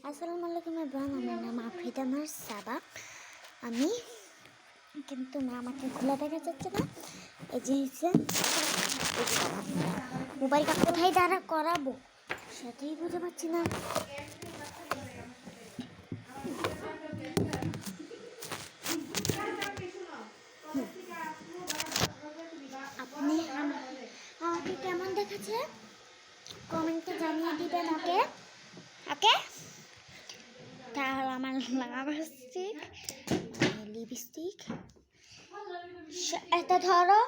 আসসালামু আলাইকুম এভরিওয়ান, আমার নাম আফরিদা সাবা। আমি কিন্তু আমাকে খোলা দেখা যাচ্ছে না। এই যে মোবাইলটা কোথায় দ্বারা করাবো সেটাই বুঝতে পারছি না। আপনি আমাকে কেমন দেখাচ্ছে কমেন্টে জানিয়ে দিবেন। ওকে ওকে, তাহলে আমার লিপস্টিক লিপস্টিক এটা ধরো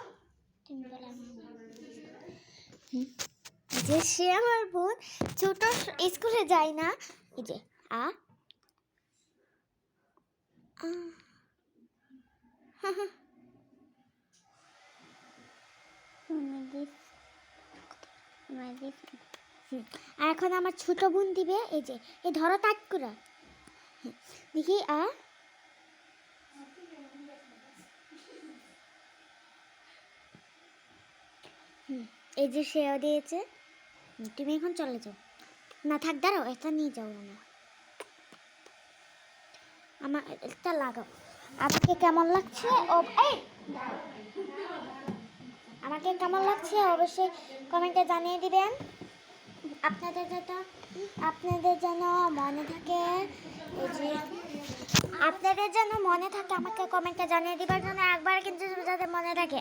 যে সে আমার বোন, ছোট স্কুলে যায় না। এই যে আর এখন আমার ছোট বোন দিবে। এই যে এই ধরো টাক করে দেখি। এই যে সেও দিয়েছে। তুমি এখন চলে যাও। না থাক, দাঁড়াও, এটা নিয়ে যাও না, আমার এটা লাগাও। আমাকে কেমন লাগছে আমাকে কেমন লাগছে অবশ্যই কমেন্টে জানিয়ে দিবেন। আপনাদের যেন মনে থাকে, এই যে আপনাদের যেন মনে থাকে আমাকে কমেন্টে জানিয়ে দিবার জন্য একবার কিন্তু যাতে মনে থাকে।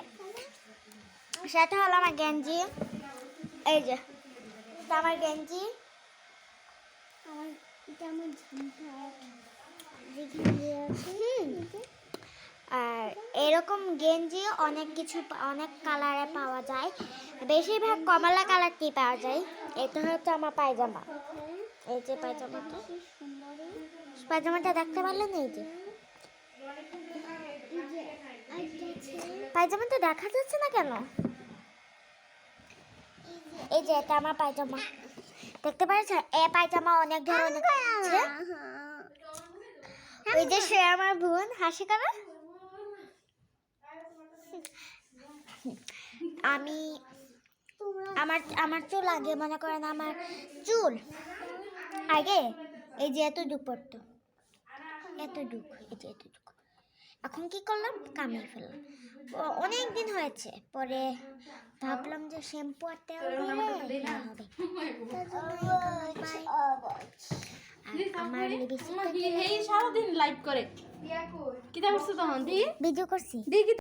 সেটা হলো আমার গেঞ্জি। এই যে আমার গেঞ্জি, আর এরকম গেঞ্জি অনেক কালারে পাওয়া যায়। বেশিরভাগ কমলা কালারটি পাওয়া যায়। এটা হচ্ছে আমার পায়জামা। এই যে পায়জামাটা দেখতে পারলেন? এই যে পায়জামাটা দেখা যাচ্ছে না কেন? এই যে এটা আমার পায়জামা, দেখতে পাচ্ছেন? এই পায়জামা অনেক ধরনের আছে। ওই যে সে আমার বোন হাসি করে। আমি আমার চুল আগে মনে করেন, আমার চুল আগে এই যে এতটুক পড়তো, এতটুক, এই যে এতটুক। এখন কি করলাম, কামিয়ে ফেললাম। অনেক দিন হয়েছে, পরে ভাবলাম যে শ্যাম্পু আর তেল দিয়ে হবে। আমার লিপস্টিক সারাদিন লাইভ করে কি করছো তখন? ভিডিও করছি।